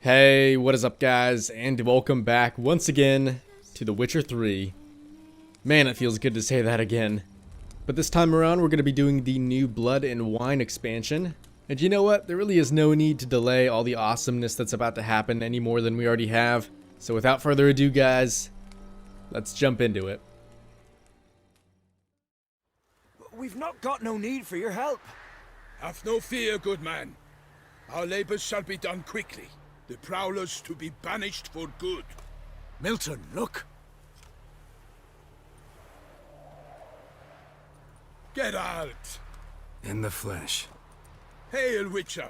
Hey, what is up guys, and welcome back once again to The Witcher 3. Man, it feels good to say that again. But this time around we're going to be doing the new Blood and Wine expansion. And you know what, there really is no need to delay all the awesomeness that's about to happen any more than we already have. So without further ado guys, let's jump into it. We've not got no need for your help. Have no fear, good man. Our labors shall be done quickly. The prowlers to be banished for good. Milton, look! Get out! In the flesh. Hail, Witcher!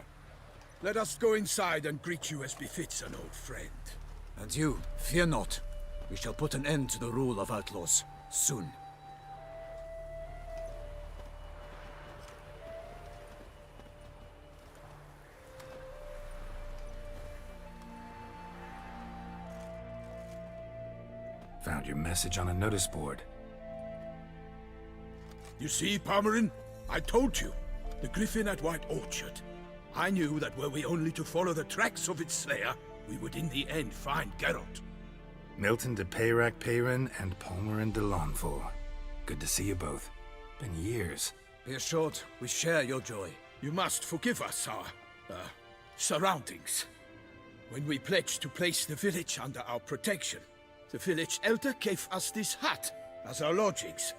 Let us go inside and greet you as befits an old friend. And you, fear not. We shall put an end to the rule of outlaws, soon. Found your message on a notice board. You see, Palmerin? I told you. The griffin at White Orchard. I knew that were we only to follow the tracks of its slayer, we would in the end find Geralt. Milton de Peyrac-Peyrin and Palmerin de Lawnful. Good to see you both. Been years. Be assured, we share your joy. You must forgive us our, surroundings. When we pledged to place the village under our protection, the village elder gave us this hut as our lodgings.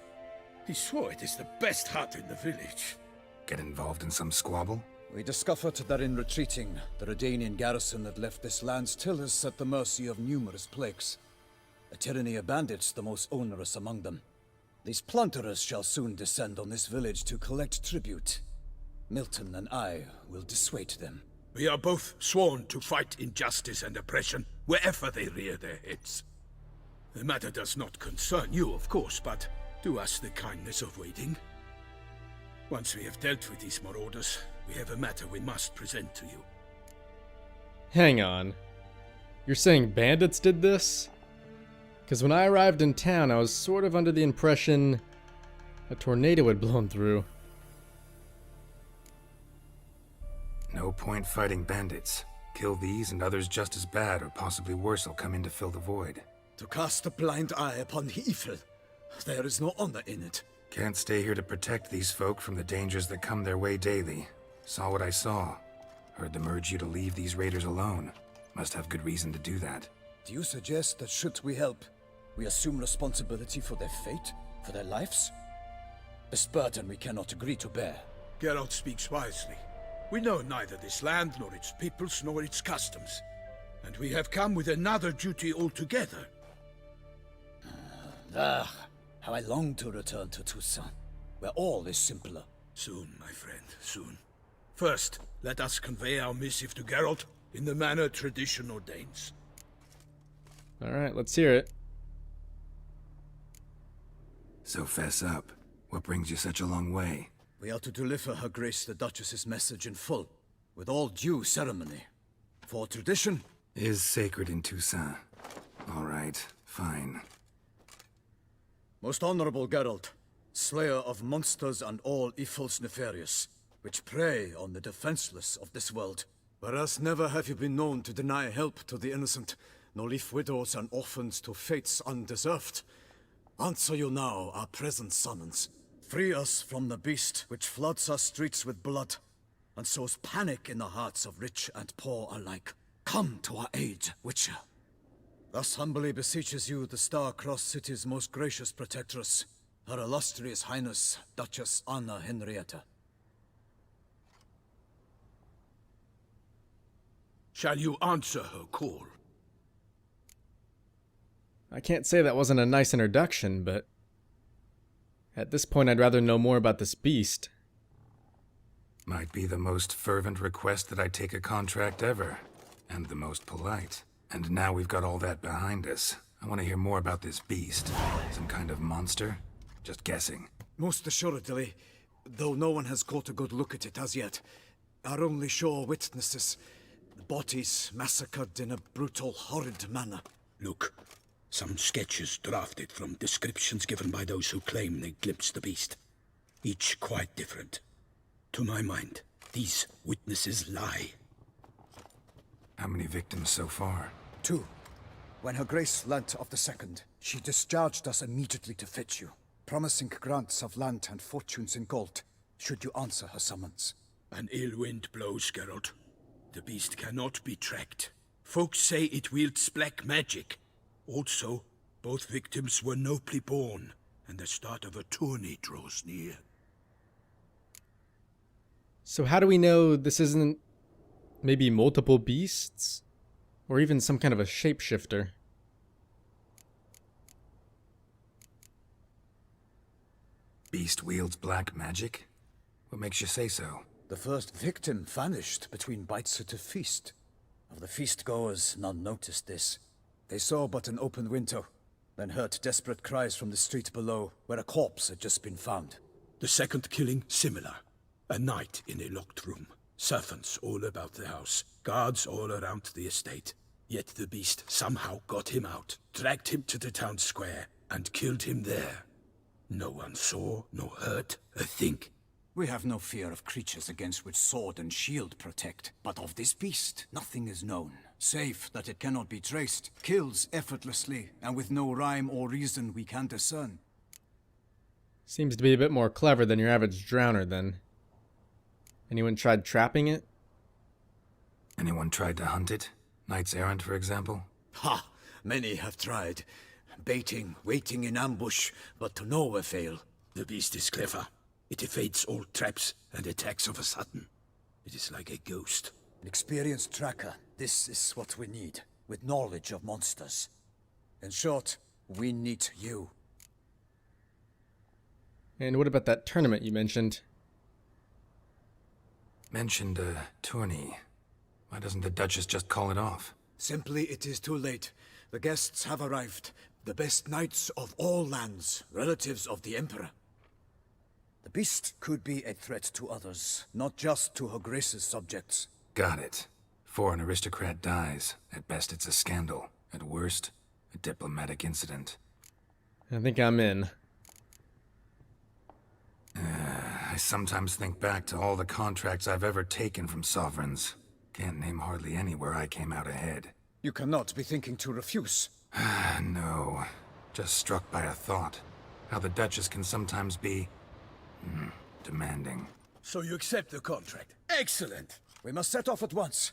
He swore it is the best hut in the village. Get involved in some squabble? We discovered that in retreating, the Redanian garrison that left this land still is at the mercy of numerous plagues. A tyranny of bandits, the most onerous among them. These plunderers shall soon descend on this village to collect tribute. Milton and I will dissuade them. We are both sworn to fight injustice and oppression wherever they rear their heads. The matter does not concern you, of course, but do us the kindness of waiting. Once we have dealt with these marauders, we have a matter we must present to you. Hang on. You're saying bandits did this? Because when I arrived in town, I was sort of under the impression a tornado had blown through. No point fighting bandits. Kill these and others just as bad or possibly worse will come in to fill the void. To cast a blind eye upon the evil, there is no honor in it. Can't stay here to protect these folk from the dangers that come their way daily. Saw what I saw. Heard them urge you to leave these raiders alone. Must have good reason to do that. Do you suggest that should we help, we assume responsibility for their fate, for their lives? This burden we cannot agree to bear. Geralt speaks wisely. We know neither this land, nor its peoples, nor its customs. And we have come with another duty altogether. How I long to return to Toussaint, where all is simpler. Soon, my friend, soon. First, let us convey our missive to Geralt in the manner tradition ordains. Alright, let's hear it. So fess up. What brings you such a long way? We are to deliver Her Grace the Duchess's message in full, with all due ceremony. For tradition is sacred in Toussaint. All right, fine. Most honorable Geralt, slayer of monsters and all evils nefarious, which prey on the defenseless of this world. Whereas never have you been known to deny help to the innocent, nor leave widows and orphans to fates undeserved. Answer you now our present summons. Free us from the beast which floods our streets with blood, and sows panic in the hearts of rich and poor alike. Come to our aid, Witcher. Thus humbly beseeches you the Star-Crossed City's most gracious protectress, Her Illustrious Highness, Duchess Anna Henrietta. Shall you answer her call? I can't say that wasn't a nice introduction, but at this point I'd rather know more about this beast. Might be the most fervent request that I take a contract ever. And the most polite. And now we've got all that behind us. I want to hear more about this beast. Some kind of monster? Just guessing. Most assuredly, though no one has caught a good look at it as yet. Our only sure witnesses. Bodies massacred in a brutal, horrid manner. Look, some sketches drafted from descriptions given by those who claim they glimpsed the beast. Each quite different. To my mind, these witnesses lie. How many victims so far? 2. When Her Grace learnt of the second, she discharged us immediately to fetch you, promising grants of land and fortunes in gold, should you answer her summons. An ill wind blows, Geralt. The beast cannot be tracked. Folks say it wields black magic. Also, both victims were nobly born, and the start of a tourney draws near. So how do we know this isn't maybe multiple beasts? Or even some kind of a shapeshifter? Beast wields black magic? What makes you say so? The first victim vanished between bites at a feast. Of the feast-goers, none noticed this. They saw but an open window, then heard desperate cries from the street below, where a corpse had just been found. The second killing, similar. A night in a locked room. Servants all about the house. Guards all around the estate. Yet the beast somehow got him out, dragged him to the town square, and killed him there. No one saw, nor heard a thing. We have no fear of creatures against which sword and shield protect, but of this beast, nothing is known, save that it cannot be traced, kills effortlessly, and with no rhyme or reason we can discern. Seems to be a bit more clever than your average drowner, then. Anyone tried trapping it? Anyone tried to hunt it? Knights errant, for example? Ha! Many have tried. Baiting, waiting in ambush, but to no avail. The beast is clever. It evades all traps and attacks of a sudden. It is like a ghost. An experienced tracker, this is what we need, with knowledge of monsters. In short, we need you. And what about that tournament you mentioned? Mentioned a tourney. Why doesn't the Duchess just call it off? Simply, it is too late. The guests have arrived. The best knights of all lands, relatives of the Emperor. The beast could be a threat to others, not just to Her Grace's subjects. Got it. Before an aristocrat dies, at best it's a scandal. At worst, a diplomatic incident. I think I'm in. I sometimes think back to all the contracts I've ever taken from sovereigns. Can't name hardly any where I came out ahead. You cannot be thinking to refuse. No. Just struck by a thought. How the Duchess can sometimes be... demanding. So you accept the contract. Excellent! We must set off at once.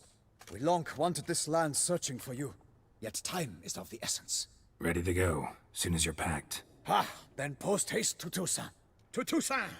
We long wanted this land searching for you. Yet time is of the essence. Ready to go, soon as you're packed. Ha! Then post-haste to TOUSSAINT. To TOUSSAINT!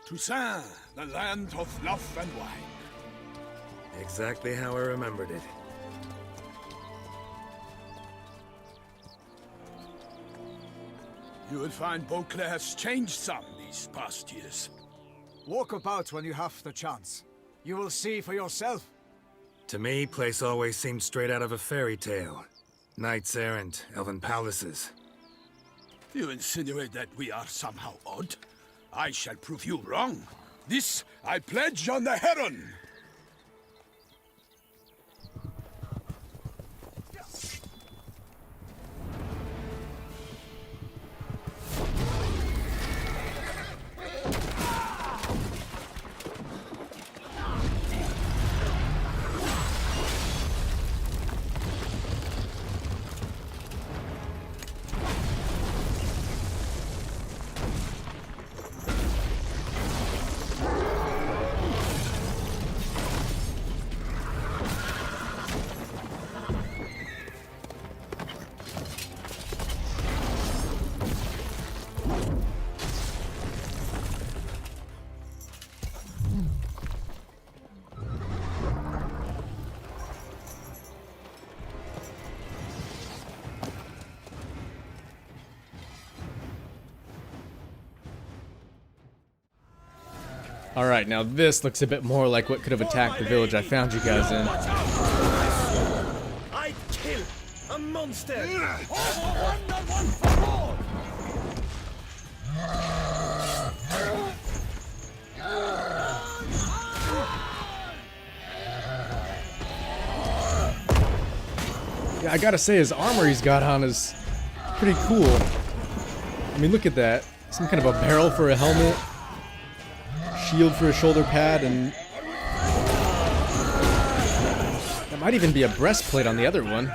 TOUSSAINT, the land of love and wine. Exactly how I remembered it. You will find Beauclair's changed some these past years. Walk about when you have the chance. You will see for yourself. To me, place always seemed straight out of a fairy tale. Knights errant, elven palaces. You insinuate that we are somehow odd? I shall prove you wrong. This I pledge on the Heron. Alright, now this looks a bit more like what could have attacked the village I found you guys in. I'd kill, A monster! Yeah, I gotta say, his armor he's got on is pretty cool. I mean, look at that. Some kind of a barrel for a helmet, shield for a shoulder pad, and that might even be a breastplate on the other one.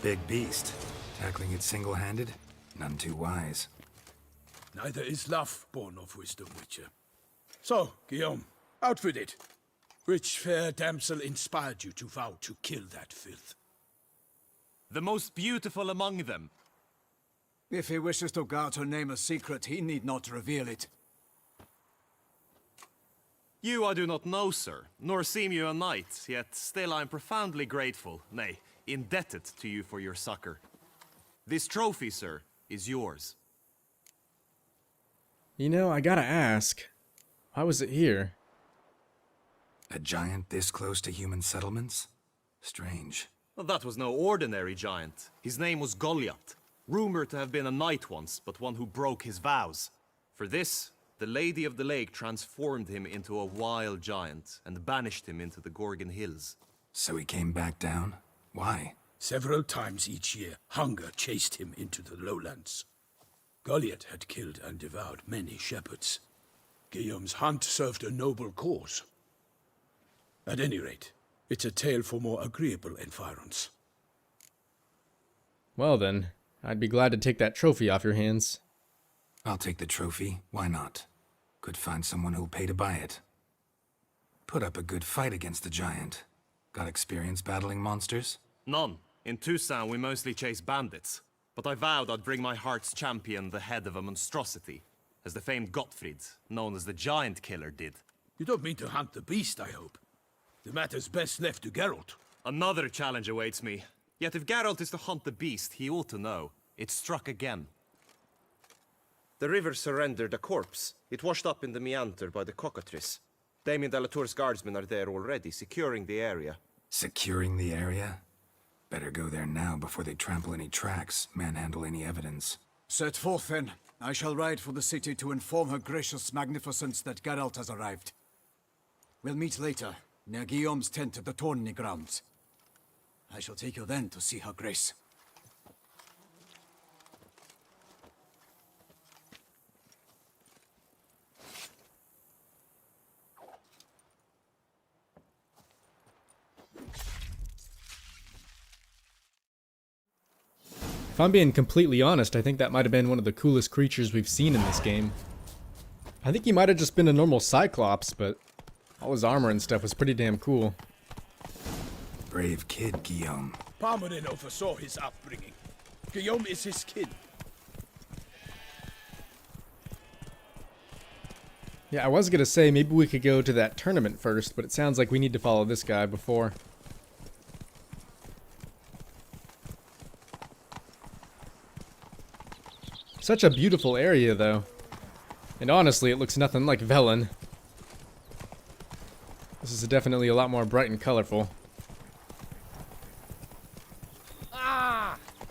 Big beast. Tackling it single-handed? None too wise. Neither is love born of wisdom, Witcher. So, Guillaume, out with it. Which fair damsel inspired you to vow to kill that filth? The most beautiful among them. If he wishes to guard her name a secret, he need not reveal it. You I do not know, sir, nor seem you a knight, yet still I am profoundly grateful, nay, indebted to you for your succor. This trophy, sir, is yours. You know, I gotta ask, why was it here? A giant this close to human settlements? Strange. Well, that was no ordinary giant. His name was Goliath, rumored to have been a knight once, but one who broke his vows. For this, the Lady of the Lake transformed him into a wild giant and banished him into the Gorgon Hills. So he came back down? Why? Several times each year, hunger chased him into the lowlands. Goliath had killed and devoured many shepherds. Guillaume's hunt served a noble cause. At any rate, it's a tale for more agreeable environs. Well then, I'd be glad to take that trophy off your hands. I'll take the trophy. Why not? Could find someone who'll pay to buy it. Put up a good fight against the giant. Got experience battling monsters? None. In Toussaint, we mostly chase bandits. But I vowed I'd bring my heart's champion the head of a monstrosity, as the famed Gottfried, known as the Giant Killer, did. You don't mean to hunt the beast, I hope. The matter's best left to Geralt. Another challenge awaits me. Yet if Geralt is to hunt the beast, he ought to know. It struck again. The river surrendered a corpse. It washed up in the meander by the cockatrice. Damien de la Tour's guardsmen are there already, securing the area. Securing the area? Better go there now before they trample any tracks, manhandle any evidence. Set forth then. I shall ride for the city to inform her gracious magnificence that Geralt has arrived. We'll meet later, near Guillaume's tent at the tourney grounds. I shall take you then to see her grace. If I'm being completely honest, I think that might have been one of the coolest creatures we've seen in this game. I think he might have just been a normal Cyclops, but all his armor and stuff was pretty damn cool. Brave kid, Guillaume. Parmanin oversaw his upbringing. Guillaume is his kin. Yeah, I was gonna say maybe we could go to that tournament first, but it sounds like we need to follow this guy before. Such a beautiful area, though. And honestly, it looks nothing like Velen. This is definitely a lot more bright and colorful.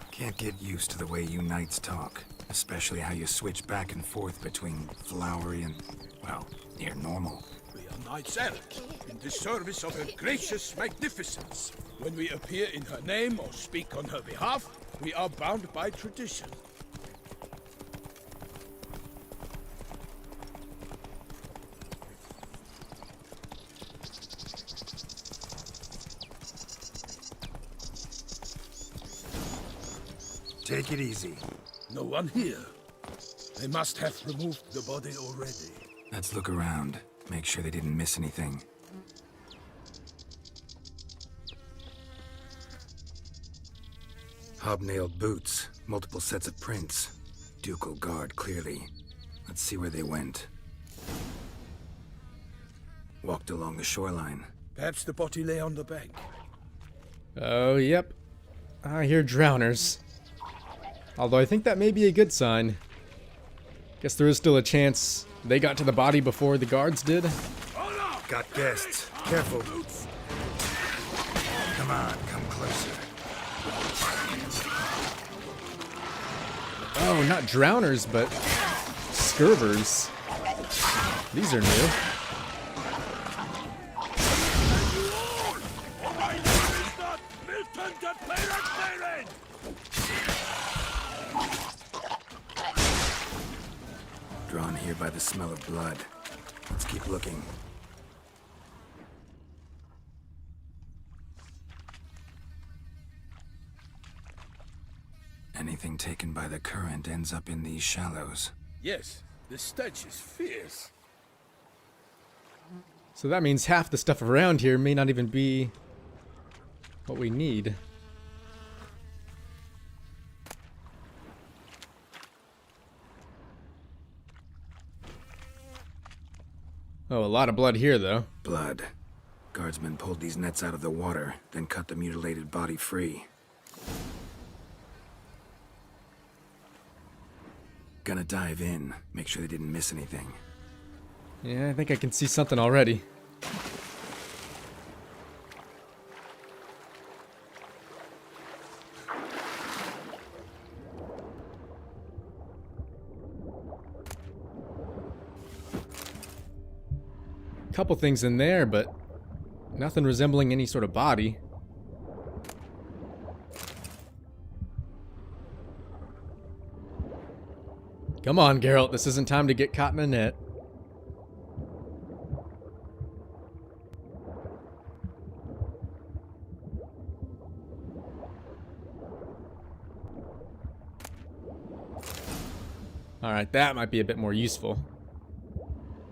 Can't get used to the way you knights talk. Especially how you switch back and forth between flowery and, well, near normal. We are knights errant, in the service of her gracious magnificence. When we appear in her name or speak on her behalf, we are bound by tradition. Take it easy. No one here. They must have removed the body already. Let's look around. Make sure they didn't miss anything. Hobnailed boots. Multiple sets of prints. ducal guard, clearly. Let's see where they went. Walked along the shoreline. Perhaps the body lay on the bank. Oh, yep. I hear drowners. Although I think that may be a good sign. Guess there is still a chance they got to the body before the guards did. Got guests. Careful. Come on, come closer. Oh, not drowners, but scurvers. These are new. Drawn here by the smell of blood. Let's keep looking. Anything taken by the current ends up in these shallows. Yes, the stench is fierce. So that means half the stuff around here may not even be what we need. Oh, a lot of blood here, though. Blood. Guardsmen pulled these nets out of the water, then cut the mutilated body free. Gonna dive in, make sure they didn't miss anything. Yeah, I think I can see something already. Couple things in there, but nothing resembling any sort of body. Come on, Geralt, this isn't time to get caught in a net. Alright, that might be a bit more useful.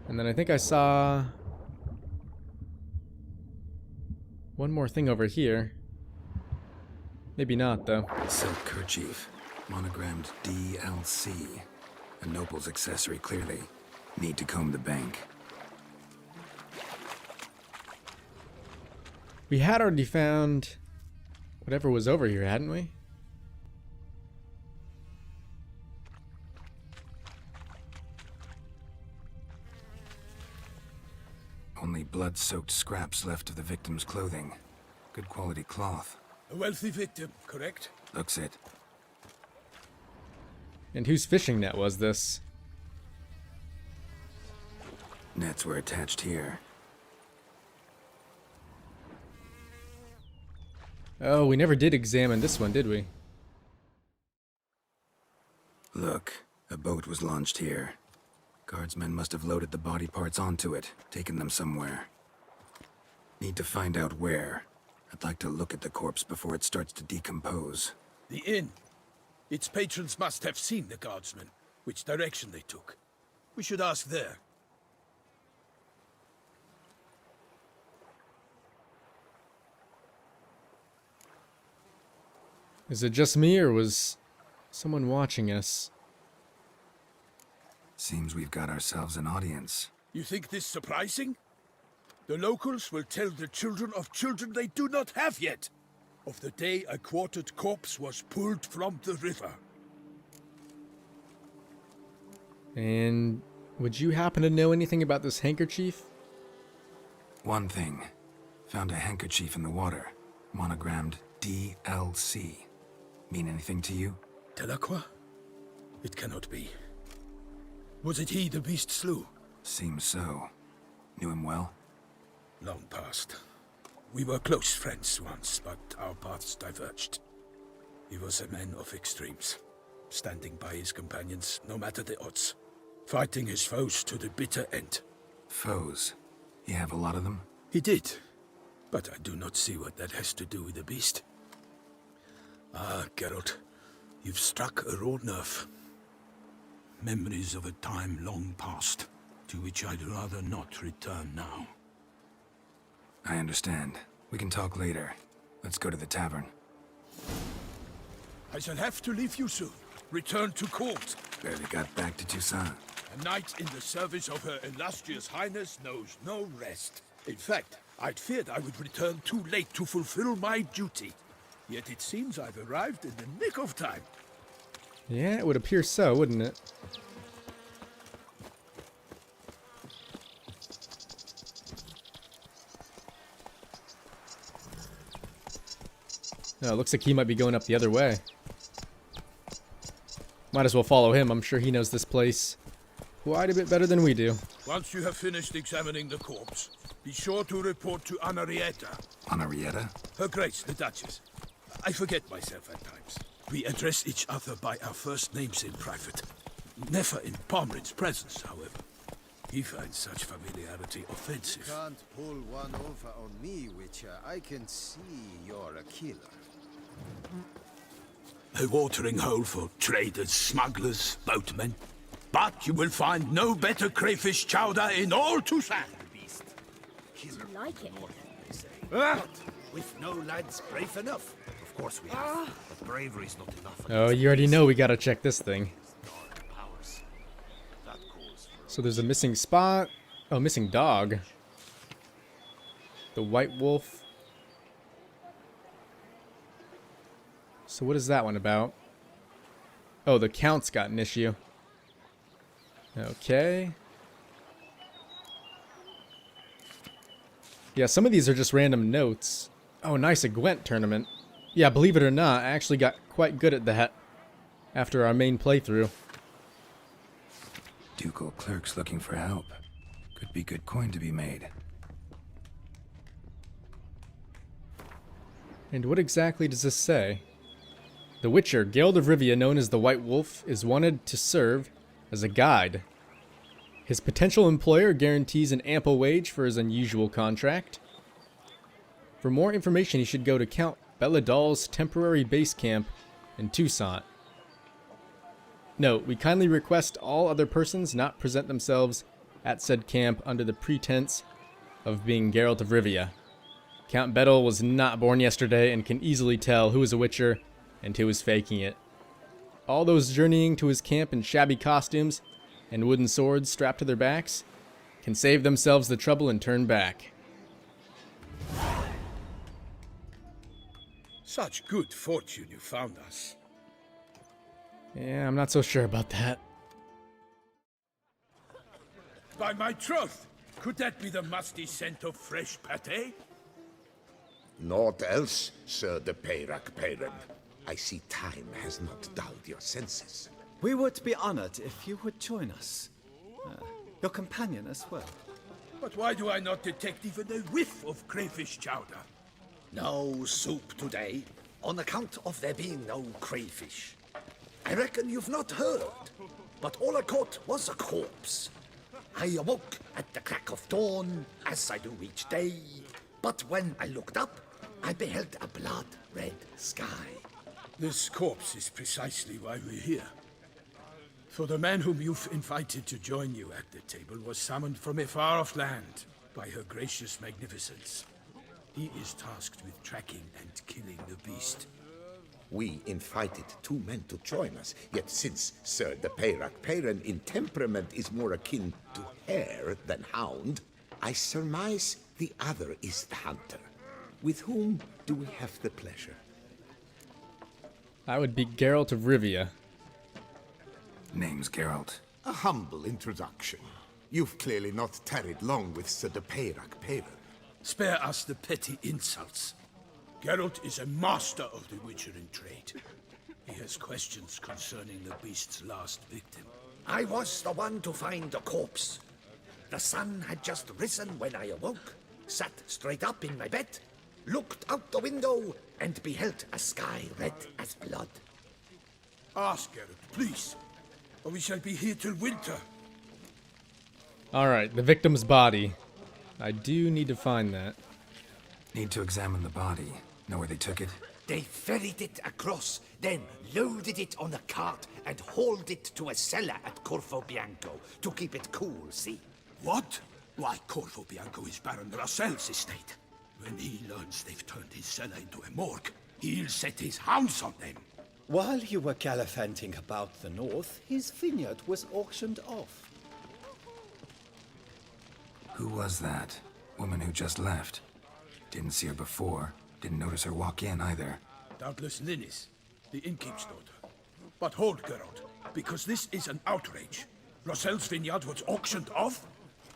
And then I think I saw one more thing over here. Maybe not, though. Silk kerchief, monogrammed DLC. A noble's accessory, clearly. Need to comb the bank. We had already found whatever was over here, hadn't we? Only blood-soaked scraps left of the victim's clothing. Good quality cloth. A wealthy victim, correct? Looks it. And whose fishing net was this? Nets were attached here. Oh, we never did examine this one, did we? Look, a boat was launched here. Guardsmen must have loaded the body parts onto it, taken them somewhere. Need to find out where. I'd like to look at the corpse before it starts to decompose. The inn. Its patrons must have seen the guardsmen, which direction they took. We should ask there. Is it just me, or was someone watching us? Seems we've got ourselves an audience. You think this surprising? The locals will tell the children of children they do not have yet, of the day a quartered corpse was pulled from the river. And would you happen to know anything about this handkerchief? One thing. Found a handkerchief in the water. Monogrammed DLC. Mean anything to you? Delacroix? It cannot be. Was it he the beast slew? Seems so. Knew him well? Long past. We were close friends once, but our paths diverged. He was a man of extremes, standing by his companions no matter the odds, fighting his foes to the bitter end. Foes? You have a lot of them? He did, but I do not see what that has to do with the beast. Ah, Geralt, you've struck a raw nerve. Memories of a time long past, to which I'd rather not return now. I understand. We can talk later. Let's go to the tavern. I shall have to leave you soon. Return to court. Barely got back to Toussaint. A knight in the service of Her Illustrious Highness knows no rest. In fact, I'd feared I would return too late to fulfill my duty. Yet it seems I've arrived in the nick of time. Yeah, it would appear so, wouldn't it? Oh, it looks like he might be going up the other way. Might as well follow him. I'm sure he knows this place quite a bit better than we do. Once you have finished examining the corpse, be sure to report to Anarietta. Anarietta? Her Grace, the Duchess. I forget myself at times. We address each other by our first names in private. Never in Pomrin's presence, however. He finds such familiarity offensive. Can't pull one over on me, Witcher. I can see you're a killer. A watering hole for traders, smugglers, boatmen. But you will find no better crayfish chowder in all Toussaint. Like it. With no lads brave enough. Of course we have. But bravery's not enough. Oh, you already know we gotta check this thing. Powers. That calls for So there's a missing spot. Oh, missing dog. The white wolf. So what is that one about? Oh, the Count's got an issue. Okay. Yeah, some of these are just random notes. Oh, nice, a Gwent tournament. Yeah, believe it or not, I actually got quite good at that after our main playthrough. Ducal clerks looking for help. Could be good coin to be made. And what exactly does this say? The Witcher, Geralt of Rivia, known as the White Wolf, is wanted to serve as a guide. His potential employer guarantees an ample wage for his unusual contract. For more information, he should go to Count Belladal's temporary base camp in Toussaint. Note, we kindly request all other persons not present themselves at said camp under the pretense of being Geralt of Rivia. Count Bedel was not born yesterday and can easily tell who is a Witcher and who is faking it. All those journeying to his camp in shabby costumes and wooden swords strapped to their backs can save themselves the trouble and turn back. such good fortune you found us. Yeah, I'm not so sure about that. By my troth, could that be the musty scent of fresh pate? Naught else, Sir de Peyrac Peyran. I see time has not dulled your senses. We would be honored if you would join us. Your companion as well. But why do I not detect even a whiff of crayfish chowder? No soup today, on account of there being no crayfish. I reckon you've not heard, but all I caught was a corpse. I awoke at the crack of dawn, as I do each day, but when I looked up, I beheld a blood-red sky. This corpse is precisely why we're here. For the man whom you've invited to join you at the table was summoned from a far-off land by her gracious magnificence. He is tasked with tracking and killing the beast. We invited two men to join us, yet since Sir de Peyrac Peyran in temperament is more akin to hare than hound, I surmise the other is the hunter. With whom do we have the pleasure? I would be Geralt of Rivia. Name's Geralt. A humble introduction. You've clearly not tarried long with Sir de Peyrac Peyran. Spare us the petty insults. Geralt is a master of the witchering trade. He has questions concerning the beast's last victim. I was the one to find the corpse. The sun had just risen when I awoke, sat straight up in my bed, looked out the window, and beheld a sky red as blood. Ask Geralt, please, or we shall be here till winter. Alright, the victim's body. I do need to find that. Need to examine the body. Know where they took it? They ferried it across, then loaded it on a cart and hauled it to a cellar at CORVO Bianco to keep it cool, see? What? Why, CORVO Bianco is Baron Russell's estate. When he learns they've turned his cellar into a morgue, he'll set his hounds on them. While you were gallivanting about the north, his vineyard was auctioned off. Who was that? Woman who just left. Didn't see her before. Didn't notice her walk in either. Doubtless Linnis, the innkeep's daughter. But hold, Geralt, because this is an outrage. Rossel's vineyard was auctioned off?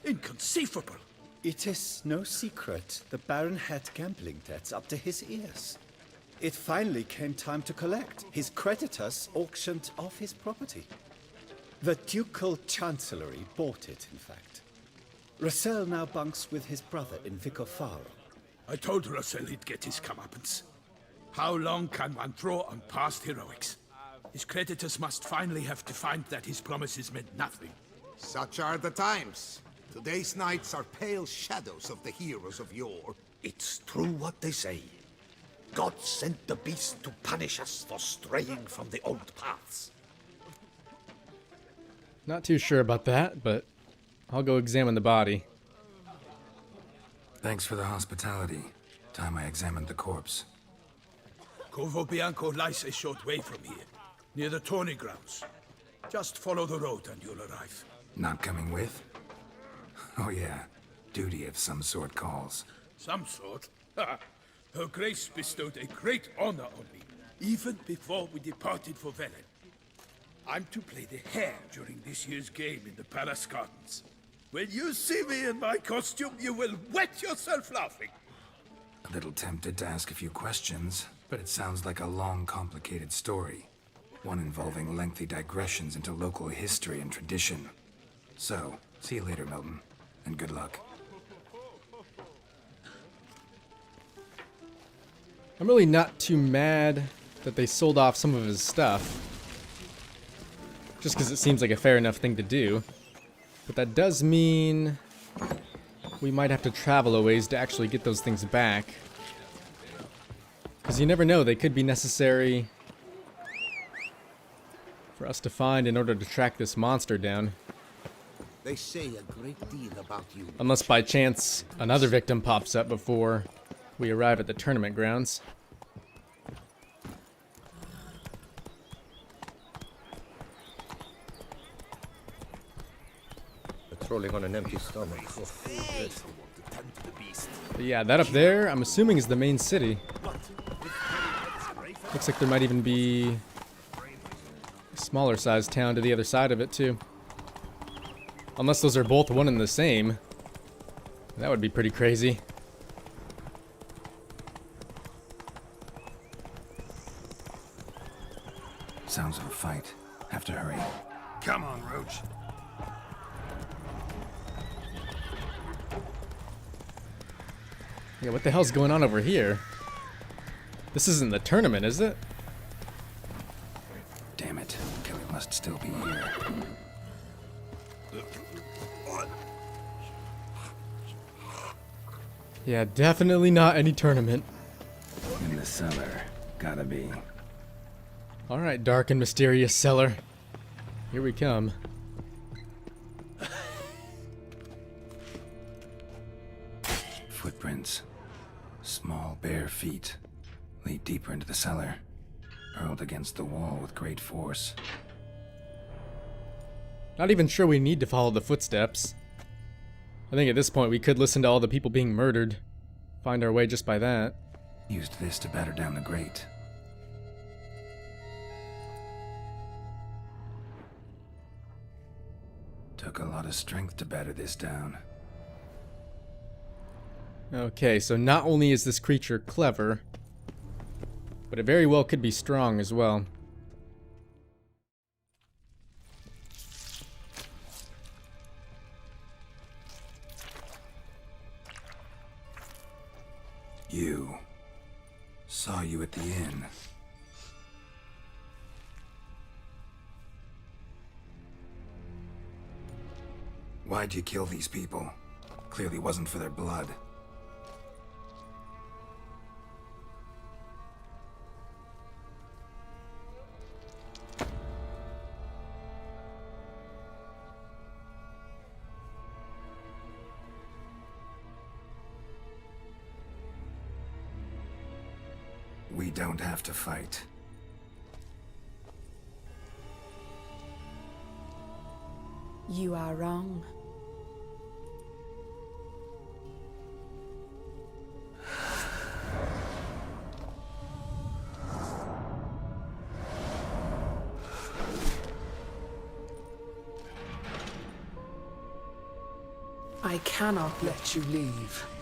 Inconceivable. It is no secret the Baron had gambling debts up to his ears. It finally came time to collect. His creditors auctioned off his property. The Ducal Chancellery bought it, in fact. Rossel now bunks with his brother in Vicofaro. I told Rossel he'd get his comeuppance. How long can one throw on past heroics? His creditors must finally have to find that his promises meant nothing. Such are the times. Today's knights are pale shadows of the heroes of yore. It's true what they say. God sent the beast to punish us for straying from the old paths. Not too sure about that, but I'll go examine the body. Thanks for the hospitality. Time I examined the corpse. Corvo Bianco lies a short way from here, near the tourney grounds. Just follow the road and you'll arrive. Not coming with? Oh yeah, duty of some sort calls. Some sort? Her Grace bestowed a great honor on me, even before we departed for Velen. I'm to play the hare during this year's game in the palace gardens. When you see me in my costume, you will wet yourself laughing. A little tempted to ask a few questions, but it sounds like a long, complicated story. One involving lengthy digressions into local history and tradition. So, see you later, Milton, and good luck. I'm really not too mad that they sold off some of his stuff. Just because it seems like a fair enough thing to do. But that does mean we might have to travel a ways to actually get those things back. Because you never know, they could be necessary for us to find in order to track this monster down. They say a great deal about you. Unless by chance another victim pops up before we arrive at the tournament grounds. Patrolling on an empty stomach. But yeah, that up there, I'm assuming is the main city. Looks like there might even be a smaller sized town to the other side of it too. Unless those are both one and the same. That would be pretty crazy. Sounds of a fight. Have to hurry. Come on, Roach. Yeah, what the hell's going on over here? This isn't the tournament, is it? Damn it. Kelly must still be here. Yeah, definitely not any tournament. In the cellar. Gotta be. Alright, dark and mysterious cellar. Here we come. Footprints. Small, bare feet. Lead deeper into the cellar. Hurled against the wall with great force. Not even sure we need to follow the footsteps. I think at this point we could listen to all the people being murdered. Find our way just by that. Used this to batter down the grate. Took a lot of strength to batter this down. Okay, so not only is this creature clever, but it very well could be strong as well. You. Saw you at the inn. Why'd you kill these people? Clearly wasn't for their blood. We don't have to fight. You are wrong. I cannot let you leave.